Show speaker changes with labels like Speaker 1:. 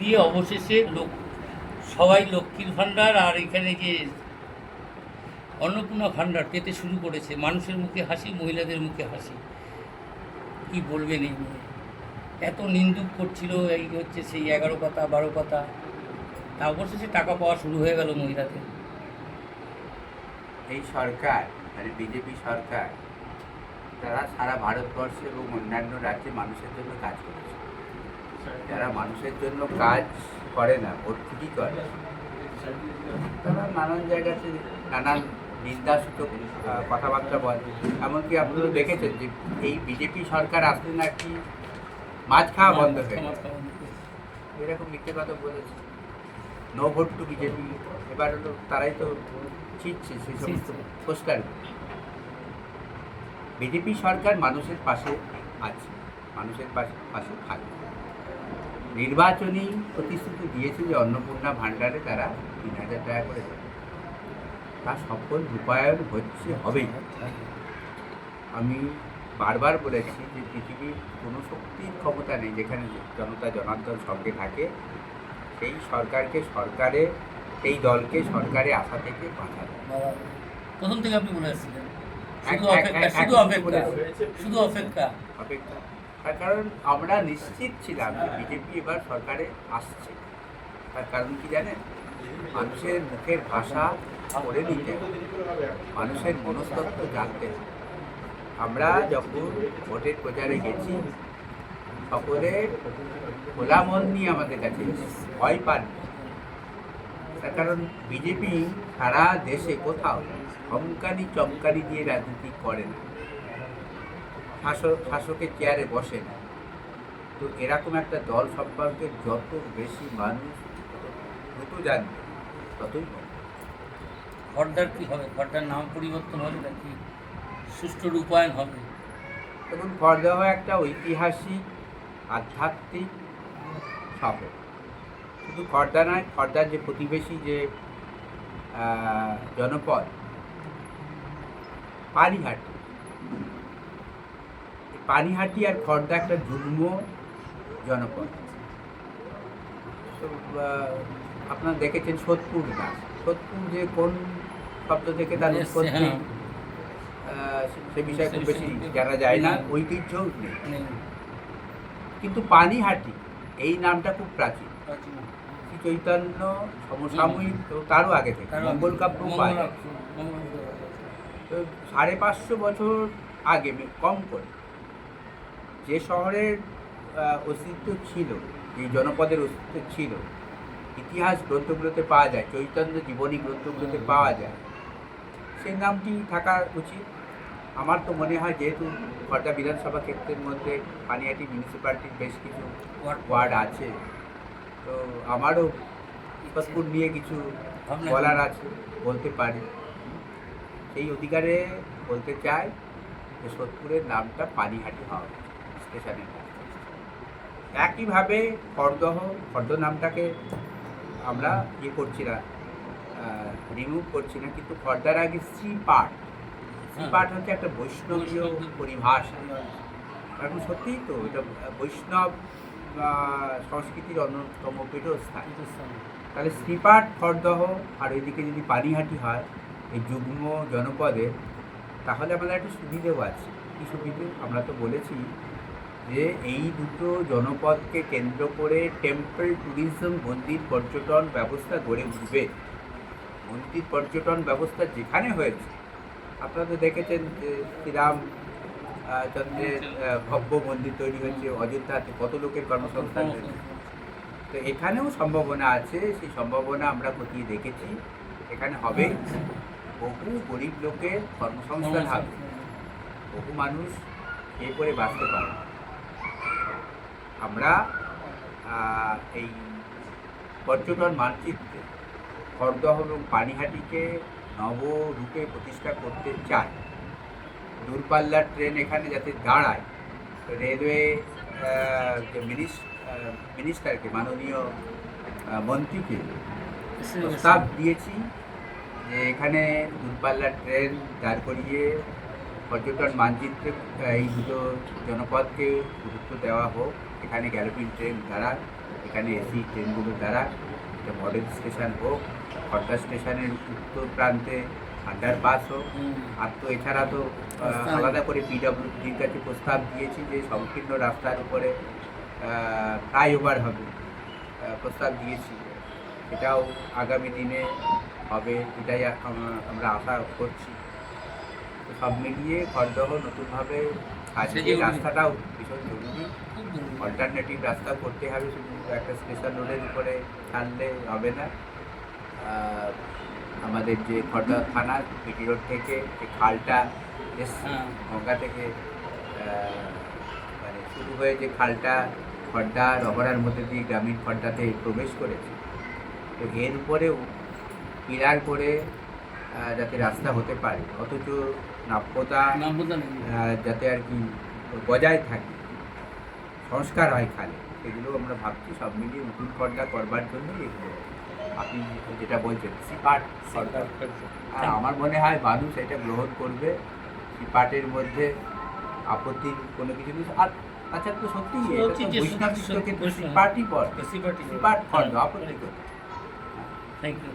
Speaker 1: দিয়ে অবশেষে সবাই লক্ষ্মীর ভাণ্ডার আর এখানে যে অন্নপূর্ণা ভাণ্ডার পেতে শুরু করেছে। মানুষের মুখে হাসি, মহিলাদের মুখে হাসি। কি বলবেন এই নিয়ে? এত নিন্দুক করছিল, এই হচ্ছে সেই 11 পাতা 12 পাতা, তা অবশেষে টাকা পাওয়া শুরু হয়ে গেল মহিলাদের।
Speaker 2: এই সরকার মানে বিজেপি সরকার, তারা সারা ভারতবর্ষে এবং অন্যান্য রাজ্যে মানুষের জন্য কাজ করেছে। যারা মানুষের জন্য কাজ করে না, ভোট চুরি করে, তারা নানান জায়গাতে নানান নিন্দাসূচক কথাবার্তা বলে। এমনকি আপনারা দেখেছেন যে এই বিজেপি সরকার আসলে নাকি মাছ খাওয়া বন্ধ হয়ে গেছে, এরকম মিথ্যে কথা বলেছে। নো ভোট টু বিজেপি, এবার হলো তারাই তো ছিটছে সেই সমস্ত পোস্টার। বিজেপি সরকার মানুষের পাশে আছে, মানুষের পাশে থাকবে। নির্বাচনী প্রতিশ্রুতি দিয়েছে যে অন্নপূর্ণা ভাণ্ডারে তারা 3,000 টাকা করে দেবে, তার সফল রূপায়ণ হবেই। আমি বারবার বলেছি যে পৃথিবীর কোনো শক্তির ক্ষমতা নেই যেখানে জনতা জনার্দন সঙ্গে থাকে সেই সরকারকে সরকারে, সেই দলকে সরকারে আসা থেকে বাঁচাবে।
Speaker 1: প্রথম থেকে আপনি বলে আসছিলেন শুধু অপেক্ষা।
Speaker 2: তার কারণ আমরা নিশ্চিত ছিলাম যে বিজেপি এবার সরকারে আসছে। তার কারণ কি জানেন? মানুষের মুখের ভাষা পড়ে নিতে, মানুষের মনস্তত্ত্ব জানতে। আমরা যখন ভোটের প্রচারে গেছি, সকলে খোলা মন নিয়ে আমাদের কাছে ভয় পান। তার কারণ বিজেপি সারা দেশে কোথাও ধমকানি চমকানি দিয়ে রাজনীতি করে না, শাসকের চেয়ারে বসে না। তো এরকম একটা দল সম্পর্কে যত বেশি মানুষ দ্রুত জানবে ততই ভালো।
Speaker 1: খর্দার কী হবে? খর্দার নাম পরিবর্তন হবে নাকি সুষ্ঠু রূপায়ণ হবে?
Speaker 2: এবং খর্দা একটা ঐতিহাসিক আধ্যাত্মিক শহর। শুধু খর্দা নয়, খর্দার যে প্রতিবেশী যে জনপদ পানিহাটি, পানিহাটি আর খর্দা একটা যুগ্ম জনপদ। তো আপনারা দেখেছেন সোদপুর গাছ, সোদপুর যে কোন শব্দ থেকে তার উৎপত্তি, সে বিষয়ে খুব বেশি জানা যায় না, ঐতিহ্যও নেই। কিন্তু পানিহাটি এই নামটা খুব প্রাচীন। শ্রী চৈতন্য সমসাময়িক তারও আগে থেকে মঙ্গল কাব্য পাওয়া যায়। তো 550 বছর আগে কম করে যে শহরের অস্তিত্ব ছিল, যে জনপদের অস্তিত্ব ছিল, ইতিহাস গ্রন্থগুলোতে পাওয়া যায়, চৈতন্য জীবনী গ্রন্থগুলোতে পাওয়া যায়, সেই নামটি থাকা উচিত। আমার তো মনে হয় যেহেতু খর্দা বিধানসভা ক্ষেত্রের মধ্যে পানিহাটি মিউনিসিপ্যালিটির বেশ কিছু ওয়ার্ড আছে, তো আমারও সোদপুর নিয়ে কিছু বলার আছে, বলতে পারি। সেই অধিকারে বলতে চাই যে সোদপুরের নামটা পানিহাটি হওয়া স্টেশনের নাম। একইভাবে খর্দ নামটাকে আমরা করছি না, রিমুভ করছি না, কিন্তু খর্দার আগে শ্রীপাঠ হচ্ছে একটা বৈষ্ণবীয় পরিভাষা। এখন সত্যিই তো এটা বৈষ্ণব সংস্কৃতির অন্যতম পীঠস্থান। তাহলে শ্রীপাঠ খর্দহ আর ওইদিকে যদি পানিহাটি হয় এই যুগ্ম জনপদে, তাহলে আমাদের একটা সুবিধেও আছে। কী সুবিধে? আমরা তো বলেছি যে এই দুটো জনপদকে কেন্দ্র করে টেম্পল ট্যুরিজম, মন্দির পর্যটন ব্যবস্থা গড়ে উঠবে। মন্দির পর্যটন ব্যবস্থা যেখানে হয়েছে, আপনারা তো দেখেছেন যে শ্রীরাম চন্দ্রের ভব্য মন্দির তৈরি হয়েছে অযোধ্যাতে, কত লোকের কর্মসংস্থান হয়েছে। তো এখানেও সম্ভাবনা আছে, সেই সম্ভাবনা আমরা খতিয়ে দেখেছি। এখানে হবে বহু গরিব লোকের কর্মসংস্থান হবে, বহু মানুষ খেয়ে পরে বাঁচতে পারবে। আমরা এই পর্যটন মানচিত্রে খর্দহ এবং পানিহাটিকে নবরূপে প্রতিষ্ঠা করতে চাই। দূরপাল্লার ট্রেন এখানে যাতে দাঁড়ায়, রেলওয়ে যে মিনিস্টারকে, মাননীয় মন্ত্রীকে প্রস্তাব দিয়েছি যে এখানে দূরপাল্লার ট্রেন দাঁড় করিয়ে পর্যটন মানচিত্রে এই দুটো জনপদকে গুরুত্ব দেওয়া হোক, এখানে গ্যালোপিং ট্রেন দাঁড়ায়। এখানে এসি ট্রেনগুলো দ্বারা একটা মডেল স্টেশন হোক, খড়দা স্টেশনের উত্তর প্রান্তে আন্ডারপাস হোক। আর তো এছাড়া তো আলাদা করে পিডব্লিউডির কাছে প্রস্তাব দিয়েছি যে সংকীর্ণ রাস্তার উপরে ফ্লাইওভার হবে, প্রস্তাব দিয়েছি। এটাও আগামী দিনে হবে, এটাই আমরা আশা করছি। তো সব মিলিয়ে খড়দহ নতুনভাবে আজকে রাস্তাটাও ভীষণ জরুরি।
Speaker 1: খুব জরুরি।
Speaker 2: অল্টারনেটিভ রাস্তা করতে হবে, শুধু একটা স্পেশাল রোডের উপরে ছাড়লে হবে না। আমাদের যে খড়দা থানা পিটি রোড থেকে যে খালটা এসছে গঙ্গা থেকে মানে শুরু হয়ে যে খালটা খড়দা রগড়ার মধ্যে দিয়ে গ্রামীণ খড়দাতে প্রবেশ করেছে, তো এর উপরেও পিলার করে যাতে রাস্তা হতে পারে, অথচ নাব্যতা যাতে আর কি বজায় থাকে, সংস্কার হয় খালে, সেগুলো আমরা ভাবছি। সব মিলিয়ে নতুন খড়দা করবার জন্য এগুলো আপনি যেটা বলছেন সিপাট খড়দা, আমার মনে হয় মানুষ এটা গ্রহণ করবে। সিপাটের মধ্যে আপত্তির কোনো কিছু নেই। আর তাছাড়া তো সত্যিই বৈষ্ণব সিপাটই পড়ে, সিপাট খড়দা আপত্তি করবে।
Speaker 1: Thank you.